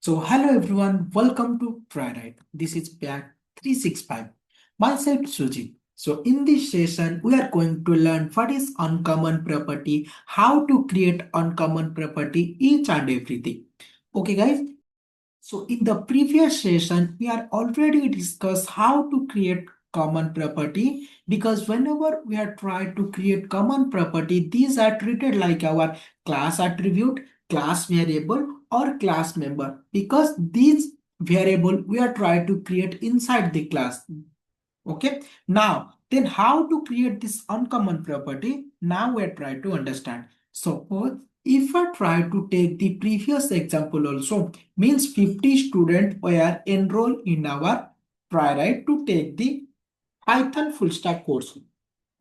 So hello everyone, welcome to Triaright. This is back 365. Myself Sujit. So in this session, we are going to learn what is uncommon property, how to create uncommon property, each and everything. Okay guys, so in the previous session, we are already discussed how to create common property because whenever we are trying to create common property, these are treated like our class attribute, class variable or class member because these variable we are trying to create inside the class. Okay. Now, then how to create this uncommon property? Now we are trying to understand. Suppose if I try to take the previous example also, means 50 students were enrolled in our Triaright to take the Python full stack course.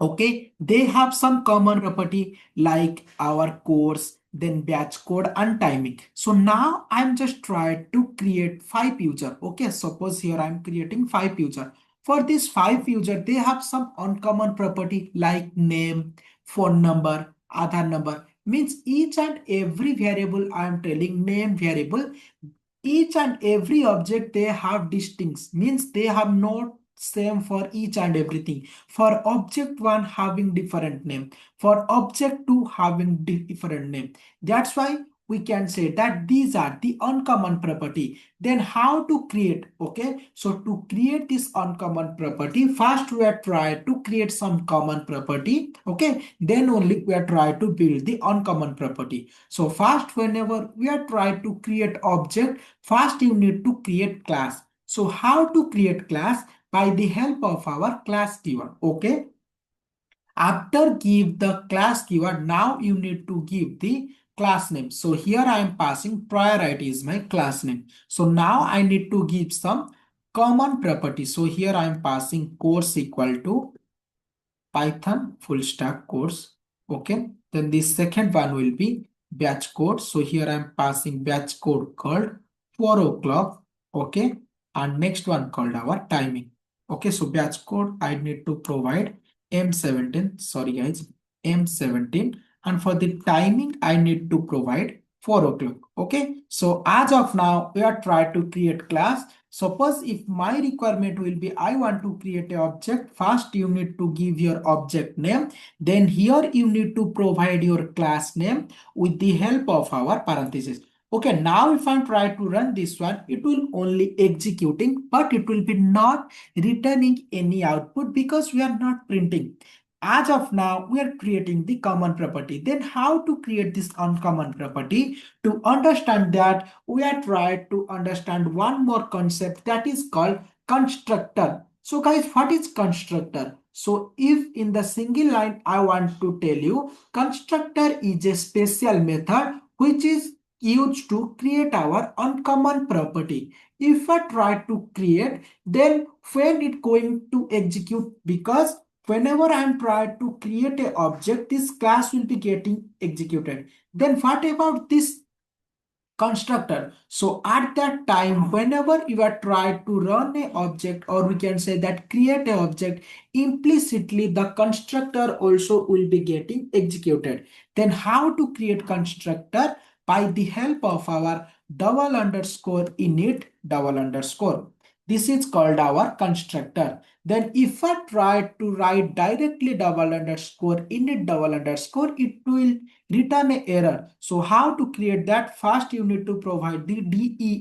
Okay, they have some common property like our course, then batch code and timing. So now I'm just trying to create 5 user. Okay, suppose here I'm creating 5 user. For this 5 user, they have some uncommon property like name, phone number, Aadhaar number. Means each and every variable I'm telling name variable, each and every object they have distincts, means they have not same for each and everything. For object 1 having different name, for object 2 having different name. That's why we can say that these are the uncommon property. Then how to create? Okay, so to create this uncommon property, first we are try to create some common property. Okay, then only we are try to build the uncommon property. So first, whenever we are trying to create object, first you need to create class. So how to create class? By the help of our class keyword. Okay. After give the class keyword, now you need to give the class name. So here I am passing Triaright is my class name. So now I need to give some common property. So here I am passing course equal to Python full stack course. Okay. Then the second one will be batch code. So here I'm passing batch code called 4 o'clock. Okay. And next one called our timing. Okay. So batch code I need to provide M17. Sorry guys. M17. And for the timing I need to provide 4 o'clock. Okay. So as of now we are trying to create class. Suppose if my requirement will be I want to create an object, first you need to give your object name. Then here you need to provide your class name with the help of our parentheses. Okay, now if I try to run this one, it will only executing, but it will be not returning any output because we are not printing. As of now, we are creating the common property. Then how to create this uncommon property? To understand that, we are trying to understand one more concept that is called constructor. So guys, what is constructor? So if in the single line I want to tell you, constructor is a special method which is used to create our uncommon property. If I try to create, then when it going to execute, because whenever I am trying to create a object, this class will be getting executed. Then what about this constructor? So at that time, whenever you are trying to run a object, or we can say that create a object, implicitly the constructor also will be getting executed. Then how to create constructor? By the help of our double underscore init double underscore. This is called our constructor. Then if I try to write directly double underscore init double underscore, it will return an error. So how to create that? First you need to provide the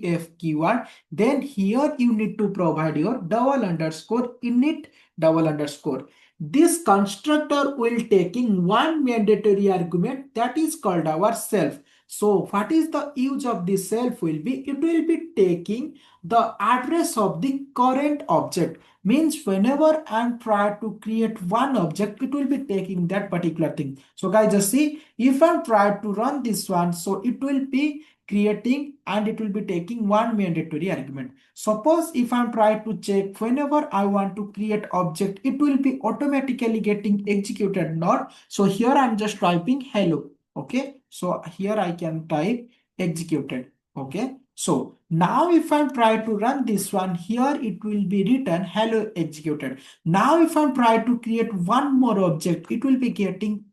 def keyword. Then here you need to provide your double underscore init double underscore. This constructor will taking one mandatory argument that is called our self. So what is the use of this self will be? It will be taking the address of the current object. Means whenever I'm trying to create one object, it will be taking that particular thing. So guys, just see, if I'm trying to run this one, so it will be creating and it will be taking one mandatory argument. Suppose if I'm trying to check whenever I want to create object, it will be automatically getting executed not. So here I'm just typing hello. Okay, so here I can type executed. Okay, so now if I'm trying to run this one, here it will be written hello executed. Now if I'm trying to create one more object, it will be getting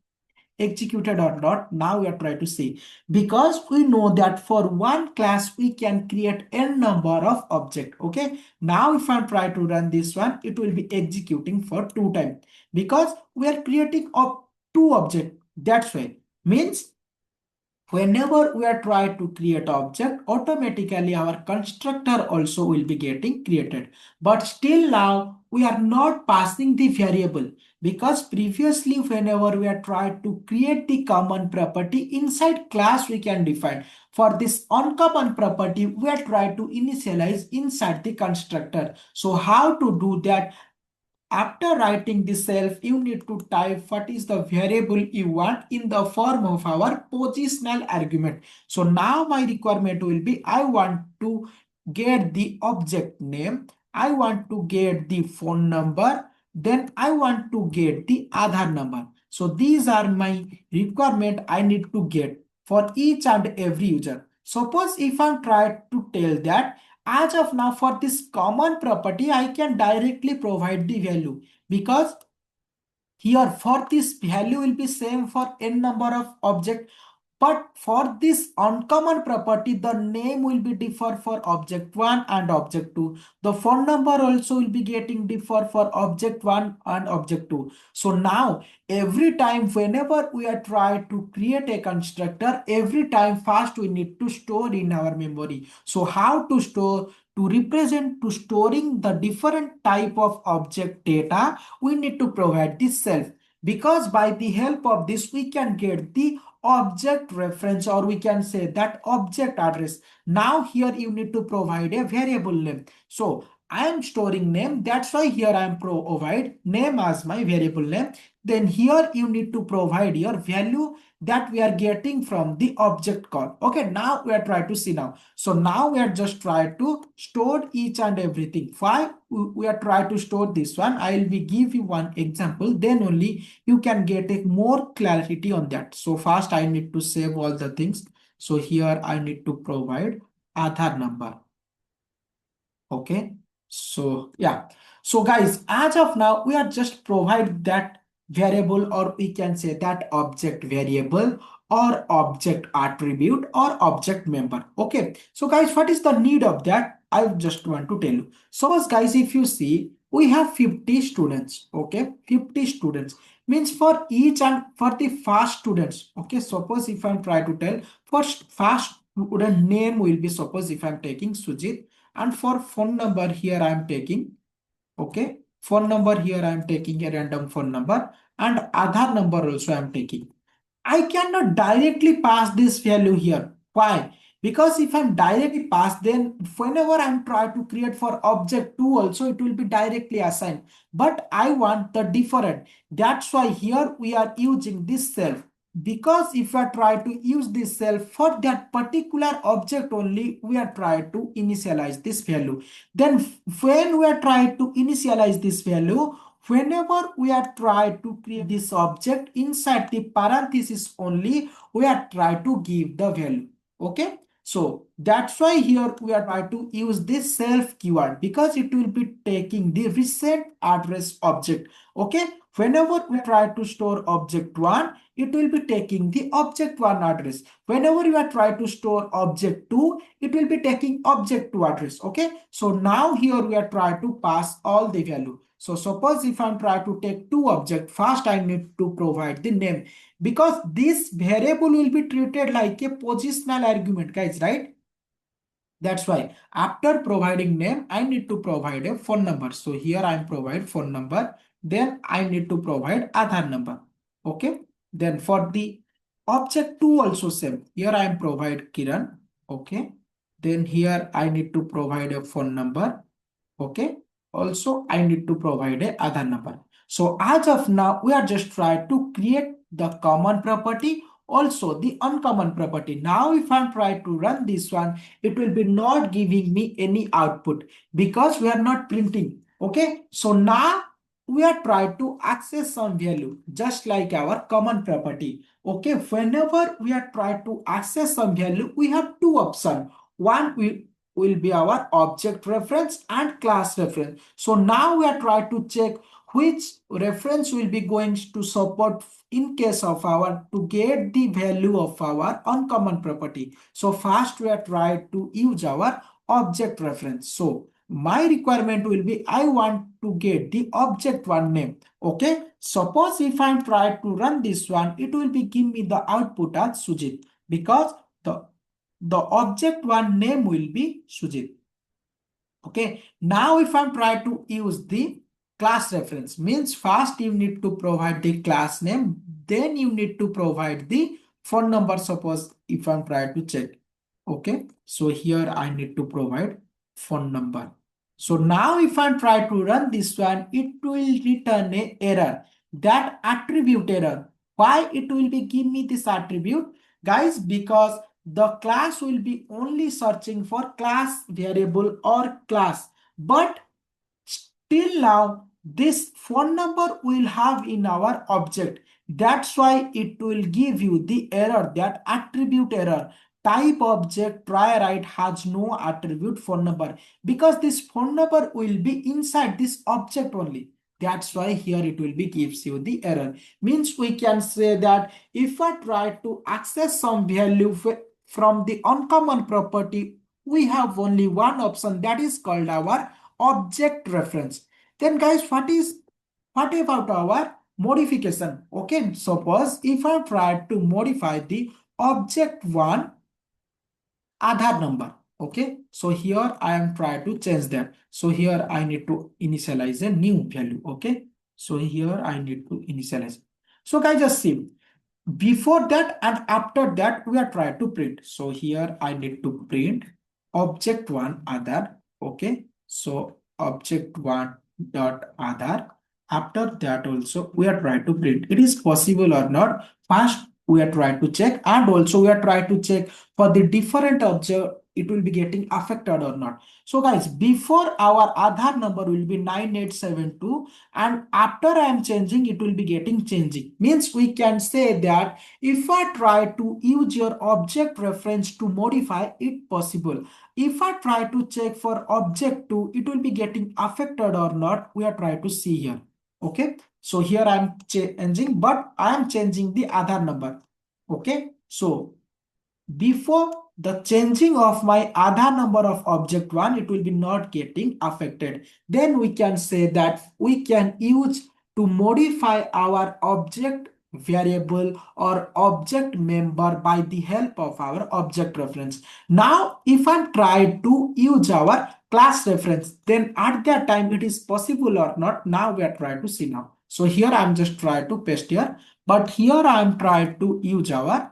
executed or not. Now we are trying to see, because we know that for one class we can create n number of object. Okay, now if I try to run this one, it will be executing for 2 times, because we are creating two object. That's why, means whenever we are trying to create object, automatically our constructor also will be getting created. But still now we are not passing the variable, because previously whenever we are trying to create the common property inside class, we can define. For this uncommon property, we are trying to initialize inside the constructor. So how to do that? After writing the self, you need to type what is the variable you want in the form of our positional argument. So now my requirement will be, I want to get the object name, I want to get the phone number, then I want to get the Aadhaar number. So these are my requirement I need to get for each and every user. Suppose if I'm trying to tell that, as of now, for this common property, I can directly provide the value, because here for this value will be same for n number of object. But for this uncommon property, the name will be differ for object 1 and object 2. The phone number also will be getting differ for object 1 and object 2. So now every time whenever we are trying to create a constructor, every time first we need to store in our memory. So how to store? To represent, to storing the different type of object data, we need to provide this self, because by the help of this we can get the object reference, or we can say that object address. Now here you need to provide a variable name. So I am storing name, that's why here I am provide name as my variable name. Then here you need to provide your value that we are getting from the object call. Okay, now we are trying to see now. So now we are just trying to store each and everything. Why we are trying to store this one? I will be give you one example, then only you can get a more clarity on that. So first I need to save all the things. So here I need to provide Aadhaar number. Okay, so yeah, so guys, as of now we are just provide that variable, or we can say that object variable or object attribute or object member. Okay, so guys, what is the need of that? I just want to tell you. Suppose guys, if you see, we have 50 students. Okay, 50 students means for each and for the first students. Okay, suppose if I'm trying to tell, first student name will be, suppose if I'm taking Sujit, and for phone number here I am taking, okay, phone number here I am taking a random phone number, and Aadhaar number also I am taking. I cannot directly pass this value here. Why? Because if I'm directly pass, then whenever I'm trying to create for object 2 also, it will be directly assigned. But I want the different. That's why here we are using this self. Because if I try to use this self for that particular object only, we are trying to initialize this value. Then when we are trying to initialize this value, whenever we are trying to create this object inside the parenthesis only, we are trying to give the value. Okay, so that's why here we are trying to use this self keyword, because it will be taking the recent address object. Okay, whenever we try to store object 1, it will be taking the object 1 address. Whenever you are trying to store object 2, it will be taking object 2 address. Okay, so now here we are trying to pass all the value. So suppose if I'm trying to take two objects, first I need to provide the name, because this variable will be treated like a positional argument, guys, right? That's why after providing name, I need to provide a phone number. So here I provide phone number. Then I need to provide Aadhaar number. Okay. Then for the object 2 also same. Here I provide Kiran. Okay. Then here I need to provide a phone number. Okay. Also, I need to provide a Aadhaar number. So as of now, we are just trying to create the common property, also the uncommon property. Now, if I'm trying to run this one, it will be not giving me any output, because we are not printing. Okay. So now we are trying to access some value, just like our common property. Okay. Whenever we are trying to access some value, we have two options. One, we will be our object reference and class reference. So now we are trying to check which reference will be going to support in case of our to get the value of our uncommon property. So first we are trying to use our object reference. So my requirement will be I want to get the object one name. Okay, suppose if I'm trying to run this one, it will be give me the output as Sujit, because the object one name will be Sujit. Okay, now if I'm trying to use the class reference, means first you need to provide the class name, then you need to provide the phone number. Suppose if I'm trying to check. Okay, so here I need to provide phone number. So now if I try to run this one, it will return a error, that attribute error. Why it will be give me this attribute? Guys, because the class will be only searching for class variable or class, but still now this phone number will have in our object. That's why it will give you the error, that attribute error. Type object Triaright has no attribute phone number, because this phone number will be inside this object only. That's why here it will be gives you the error. Means we can say that if I try to access some value from the uncommon property, we have only one option, that is called our object reference. Then guys, what about our modification? Okay, suppose if I try to modify the object one Aadhaar number. Okay, so here I am trying to change that. So here I need to initialize a new value. Okay, so here I need to initialize. So guys, just see, before that and after that we are trying to print. So here I need to print object one Aadhaar. Okay, so object one dot Aadhaar. After that also we are trying to print. It is possible or not. First we are trying to check, and also we are trying to check for the different object it will be getting affected or not. So guys, before our Aadhaar number will be 9872, and after I am changing it will be getting changing. Means we can say that if I try to use your object reference to modify it possible. If I try to check for object 2, it will be getting affected or not, we are trying to see here. Okay, so here I am changing, but I am changing the Aadhaar number. Okay, so before the changing of my Aadhaar number of object 1, it will be not getting affected. Then we can say that we can use to modify our object variable or object member by the help of our object reference. Now if I try to use our class reference, then at that time it is possible or not. Now we are trying to see now. So here I am just trying to paste here, but here I am trying to use our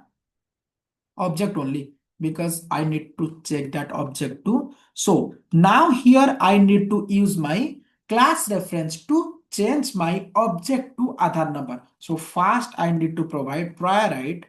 object only, because I need to check that object too. So now here I need to use my class reference to change my object to Aadhaar number. So first I need to provide Triaright.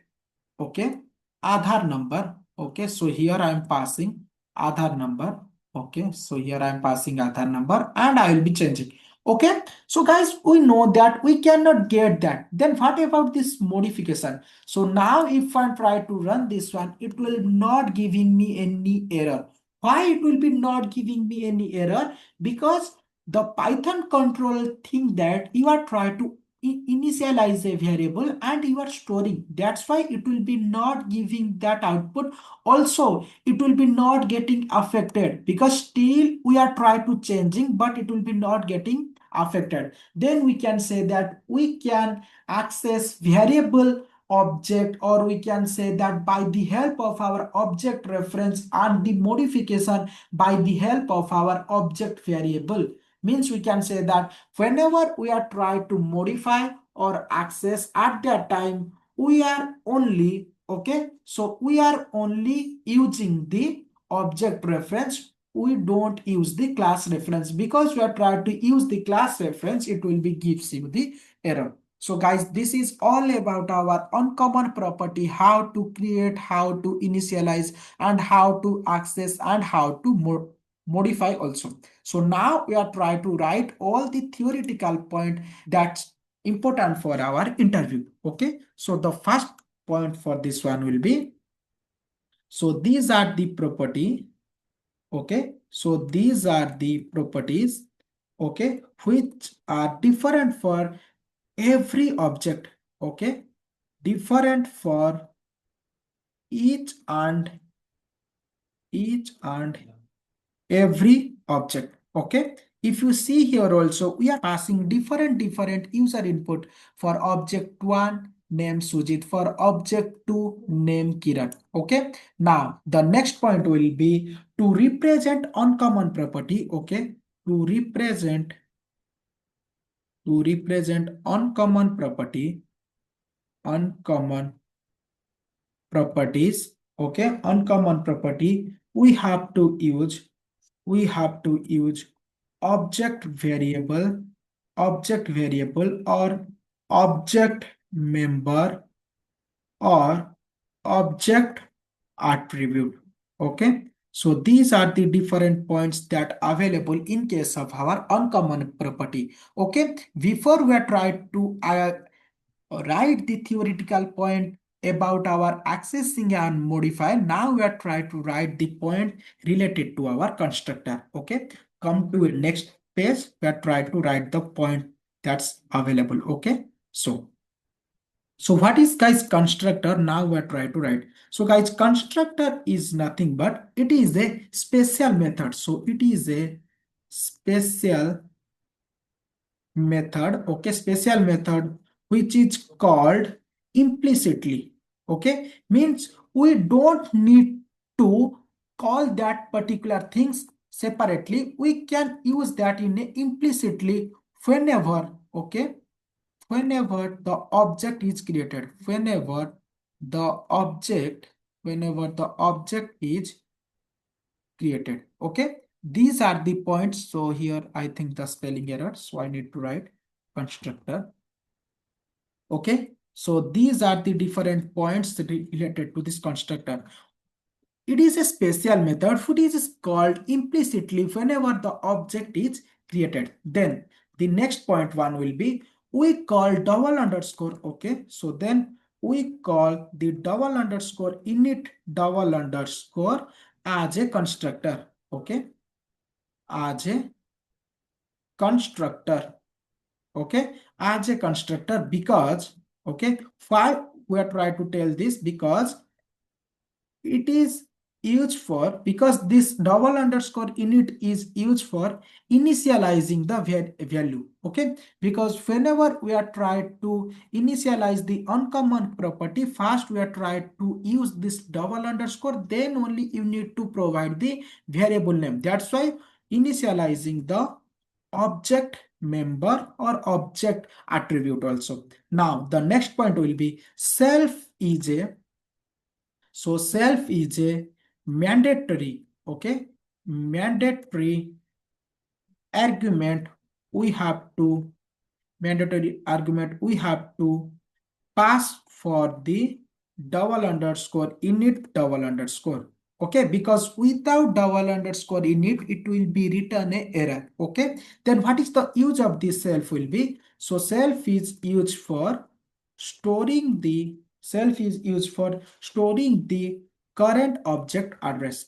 Okay, Aadhaar number. Okay, so here I am passing Aadhaar number. Okay, so here I am passing Aadhaar number and I will be changing. Okay, so guys, we know that we cannot get that. Then what about this modification? So now if I try to run this one, it will not giving me any error. Why it will be not giving me any error? Because the Python control think that you are trying to initialize a variable and you are storing. That's why it will be not giving that output. Also, it will be not getting affected, because still we are trying to changing, but it will be not getting affected. Then we can say that we can access variable object, or we can say that by the help of our object reference and the modification by the help of our object variable. Means we can say that whenever we are trying to modify or access, at that time we are only, okay, so we are only using the object reference. We don't use the class reference, because we are trying to use the class reference, it will be gives you the error. So guys, this is all about our uncommon property, how to create, how to initialize, and how to access, and how to modify also. So now we are trying to write all the theoretical point that's important for our interview. Okay, so the first point for this one will be, so these are the property. Okay, so these are the properties okay, which are different for every object, okay, different for each and every object, okay. If you see here also, we are passing different user input for object 1 name Sujit, for object 2 name Kiran, okay. Now the next point will be to represent uncommon property, okay, to represent uncommon properties, okay, uncommon property, we have to use object variable, or object member, or object attribute, okay. So these are the different points that available in case of our uncommon property, okay. Before we are trying to write the theoretical point about our accessing and modify, now we are trying to write the point related to our constructor, okay. Come to the next page, we are trying to write the point that's available, okay. So what is guys constructor? Now we are trying to write. So guys, constructor is nothing but it is a special method. So it is a special method, okay, special method which is called implicitly, okay, means we don't need to call that particular things separately, we can use that in a implicitly whenever, okay, whenever the object is created, whenever the object is created, okay. These are the points. So here I think the spelling error, so I need to write constructor, okay. So these are the different points related to this constructor. It is a special method which is called implicitly whenever the object is created. Then the next point one will be we call double underscore, okay. So then we call the double underscore init double underscore as a constructor, okay, as a constructor, okay, as a constructor, because, okay, why we are trying to tell this, because it is used for, because this double underscore init is used for initializing the value, okay, because whenever we are trying to initialize the uncommon property, first we are trying to use this double underscore, then only you need to provide the variable name. That's why initializing the object member or object attribute also. Now the next point will be self is a, so self is a mandatory, okay, mandatory argument we have to, mandatory argument we have to pass for the double underscore init double underscore, okay, because without double underscore init it will be written a error, okay. Then what is the use of this self will be, so self is used for storing the current object address,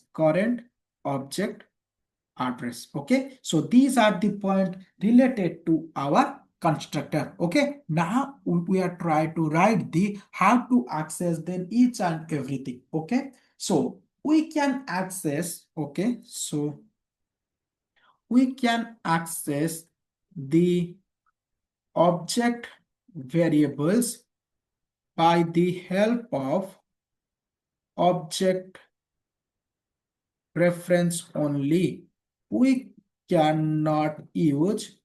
okay. So these are the point related to our constructor, okay. Now we are trying to write the how to access then each and everything, okay. So we can access, okay, so we can access the object variables by the help of object reference only. We cannot use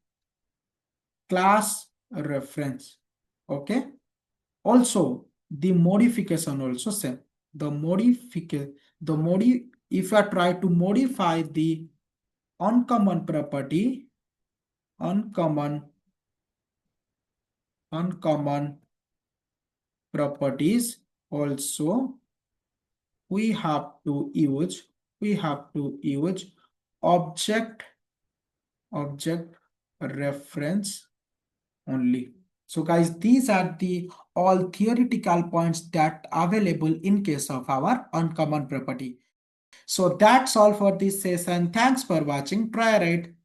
class reference, okay. Also the modification also same, the modification, if I try to modify the uncommon property, uncommon properties also, we have to use object reference only. So guys, these are the all theoretical points that available in case of our uncommon property. So that's all for this session. Thanks for watching. Triaright.